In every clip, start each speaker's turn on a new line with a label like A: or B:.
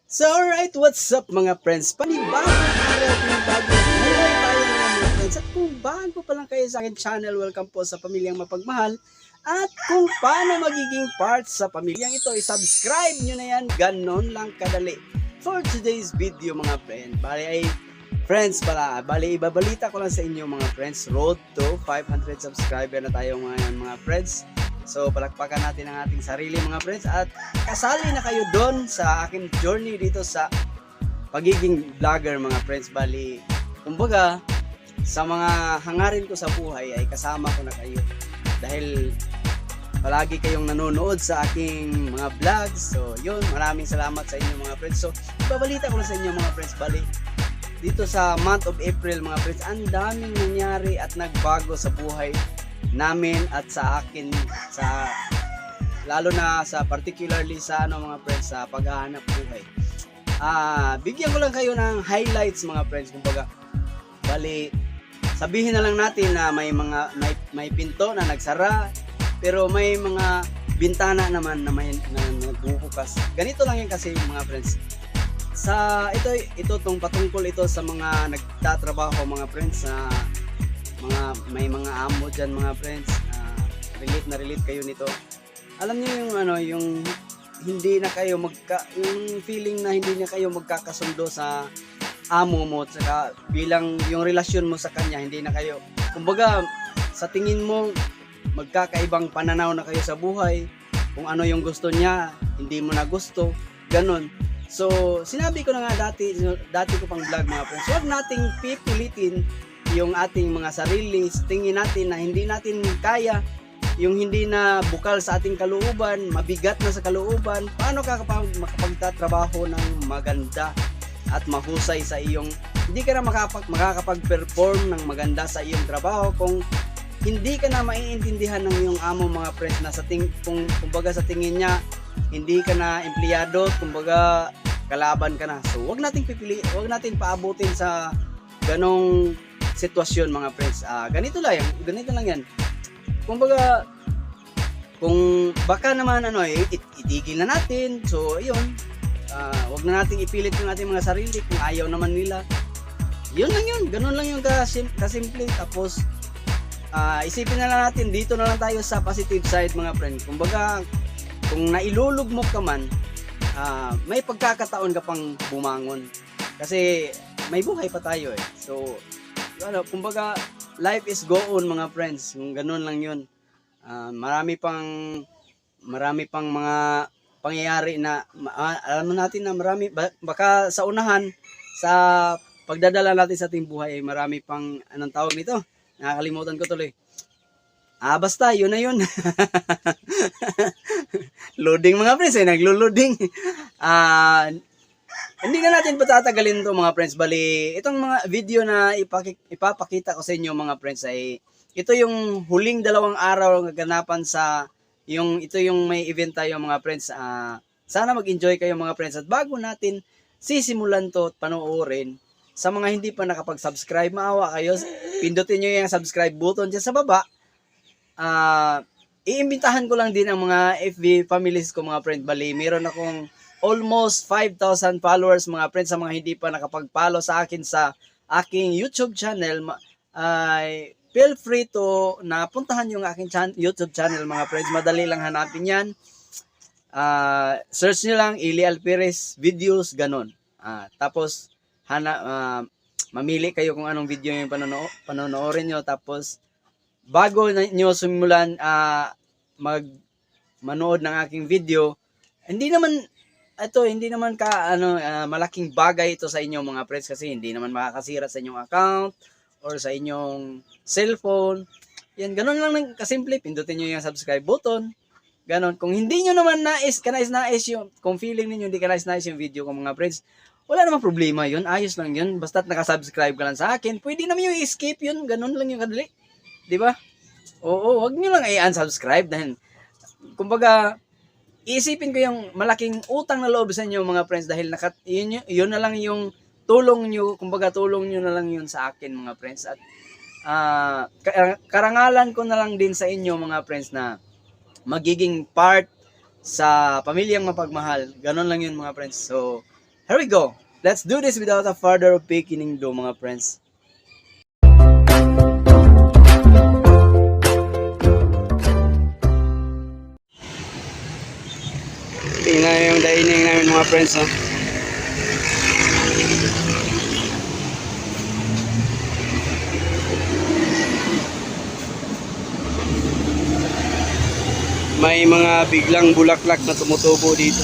A: So alright, what's up mga friends? Panibagong araw, panibagong buhay tayo mga friends. At kung bago pa lang kayo sa akin channel, welcome po sa Pamilyang Mapagmahal. At kung paano magiging part sa pamilyang ito, i-subscribe nyo na yan, ganon lang kadali. For today's video mga friends, ibabalita ko lang sa inyo mga friends, road to 500 subscriber na tayo ngayon mga friends. So palakpakan natin ang ating sarili mga friends at kasali na kayo doon sa aking journey dito sa pagiging vlogger mga friends. Bali, kumbaga sa mga hangarin ko sa buhay ay kasama ko na kayo dahil palagi kayong nanonood sa aking mga vlogs. So yun, maraming salamat sa inyo mga friends. So ibabalita ko lang sa inyo mga friends, bali dito sa month of April mga friends, ang daming nangyari at nagbago sa buhay namin at sa akin, sa lalo na sa particularly sa mga friends sa paghahanap buhay. Bigyan ko lang kayo ng highlights mga friends. Kumbaga, bali sabihin na lang natin na may pinto na nagsara, pero may mga bintana naman na nagbubukas. Ganito lang yan kasi mga friends. Sa ito patungkol ito sa mga nagtatrabaho mga friends, sa may mga amo dyan mga friends, relate kayo nito. Alam niyo yung hindi na kayo yung feeling na hindi na kayo magkakasundo sa amo mo, at saka bilang yung relasyon mo sa kanya, hindi na kayo, kumbaga sa tingin mo magkakaibang pananaw na kayo sa buhay, kung ano yung gusto niya hindi mo na gusto, ganon. So sinabi ko na nga dati ko pang vlog mga friends, huwag nating pipilitin yung ating mga sarili, tingin natin na hindi natin kaya, yung hindi na bukal sa ating kalooban, mabigat na sa kalooban. Paano ka makapagtatrabaho ng maganda at mahusay sa iyong, hindi ka na makakapag-perform ng maganda sa iyong trabaho kung hindi ka na maiintindihan ng iyong amo mga friends, na kumbaga sa tingin niya hindi ka na empleyado, kumbaga kalaban ka na. So wag nating paabutin sa ganong sitwasyon mga friends. Ganito lang yan. Kumbaga, kung baka naman itigil na natin. So ayun, wag na nating ipilit yung ating mga sarili kung ayaw naman nila. Yun lang yun, ganun lang yung kasimple. Tapos isipin na lang natin, dito na lang tayo sa positive side mga friends. Kumbaga, kung nailulugmok ka man, may pagkakataon ka pang bumangon kasi may buhay pa tayo eh. So kumbaga, life is go on mga friends. Ganun lang yun. Marami pang mga pangyayari na alam natin na marami, baka sa unahan sa pagdadala natin sa ating buhay ay marami pang, anong tawag nito, nakakalimutan ko tuloy. Basta yun na yun. Loading mga friends, naglo-loading. Hindi na natin patatagalin to mga friends. Bali, itong mga video na ipapakita ko sa inyo mga friends ay ito yung huling 2 araw ng kaganapan ito yung may event tayo mga friends. Sana mag-enjoy kayo mga friends. At bago natin sisimulan to at panoorin, sa mga hindi pa nakapag-subscribe, maawa kayo, pindutin nyo yung subscribe button dyan sa baba. Iimbitahan ko lang din ang mga FB families ko mga friends. Bali, meron akong almost 5,000 followers mga friends. Sa mga hindi pa nakapag-follow sa akin sa aking YouTube channel, feel free to puntahan yung aking YouTube channel mga friends. Madali lang hanapin yan. Search nyo lang Eli Alperez videos, ganon. Tapos mamili kayo kung anong video yung panonoorin nyo. Tapos bago nyo simulan manood ng aking video, hindi naman malaking bagay ito sa inyo mga friends, kasi hindi naman makakasira sa inyong account or sa inyong cellphone. Yan, ganun lang kasimple. Pindutin nyo yung subscribe button. Ganon. Kung hindi nyo naman nais yung, kung feeling niyo hindi ka nais yung video ko mga friends, wala namang problema yun. Ayos lang yun. Basta't nakasubscribe ka lang sa akin, pwede naman yung escape yun. Ganun lang yung kadali. Diba? Oo, wag nyo lang i-unsubscribe dahil, kumbaga, iisipin ko yung malaking utang na loob sa inyo mga friends, dahil yun na lang yung tulong nyo, kumbaga tulong nyo na lang yun sa akin mga friends. At karangalan ko na lang din sa inyo mga friends na magiging part sa Pamilyang Mapagmahal. Ganon lang yun mga friends. So Here we go. Let's do this without a further beginning do mga friends. Tingnan yung dining namin mga friends. Oh. May mga biglang bulaklak na tumutubo dito.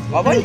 A: Babay.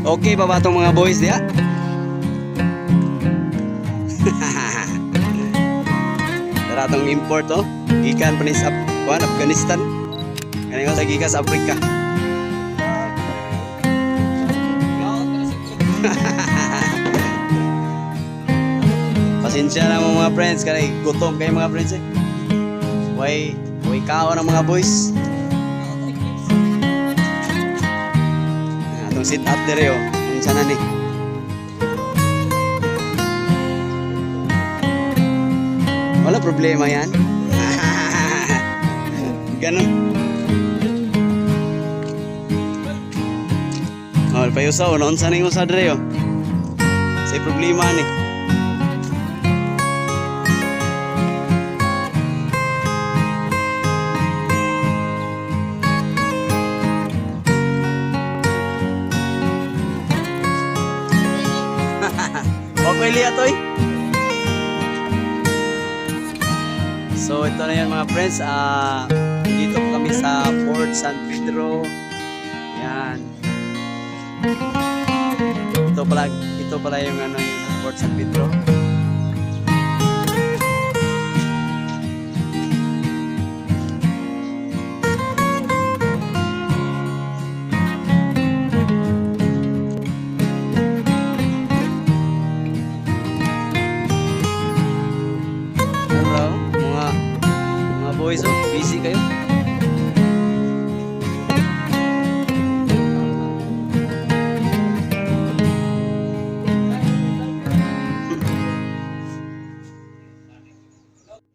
A: Okay pa ba itong mga boys diya? Tara itong import oh. Gikan pa ni sa Afghanistan. Kanina sa gikan sa Africa. Pasensya na mo mga friends. Kanina gutom kayo mga friends eh. Way kao ng mga boys. Sit up dire oh. Unsa na ni? Wala problema yan. Ganun. Oh, payusa oh, unsa na yung usa dire oh. Say problema ni. Okay liya toy. So ito na yan mga friends. Dito po kami sa Port San Pedro. Yan. Ito pala yung ano yung Port San Pedro. Boys, oh, busy kayo.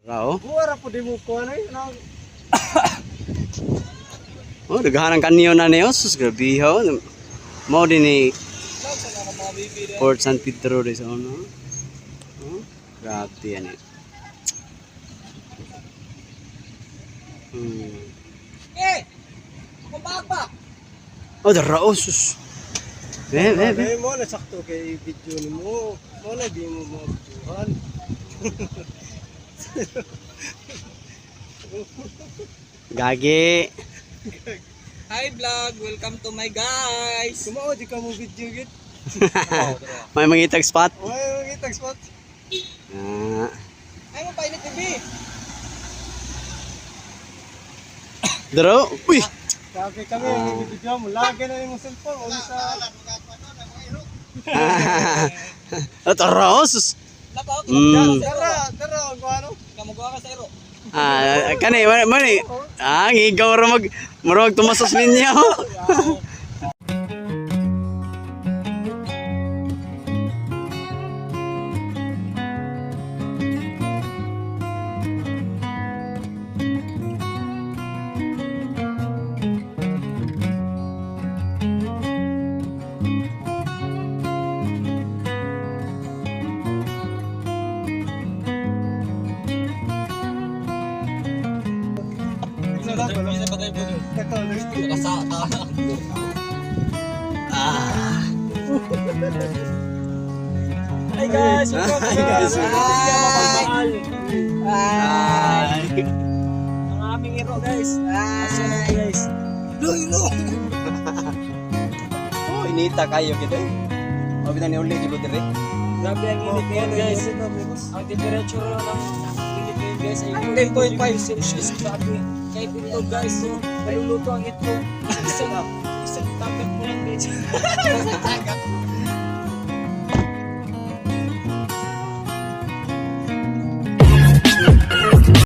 A: Rao?
B: Buara po di mo ko ano yun.
A: Oh, daghan ang kanyo na niyo. Sus, grabe ho. Mo din ni Port San Pedro rin sa ano. Oh, grabe yan eh.
B: Kumbaba.
A: Oh, darao sus.
B: Mo na sakto kay video nimo. Mo na di mo mabuhan.
A: Gagi.
C: Hi vlog, welcome to my guys.
B: Kumao di ka mo video gid.
A: May mangitag spot.
B: Ay, ngitag spot.
A: Ah.
C: Ay mo painit TV.
A: Daro. Uy.
B: Sabi kami, video mo, lagi na yung cellphone. Uli sa...
A: Taros.
C: Nako,
B: Tara, ang ano?
C: kamagawa ka sa iro.
A: Kani mani. Ngigaw ra mag tumasos ninyo.
C: Isa pa tayo po. Nakasata.
B: Hi guys!
A: Hi guys!
C: Hi!
B: Ang aming hero guys.
C: Hi!
B: Guys.
A: Oh, inita kayo kita. Mabitan ni uli jud dire.
B: Grabe ang init ngayon guys. Ang temperature ng init ngayon guys ay
C: 10.5
B: Celsius. Grabe. Kahit ito guys, so, maluluto ang ito. Isang tapos mo lang guys.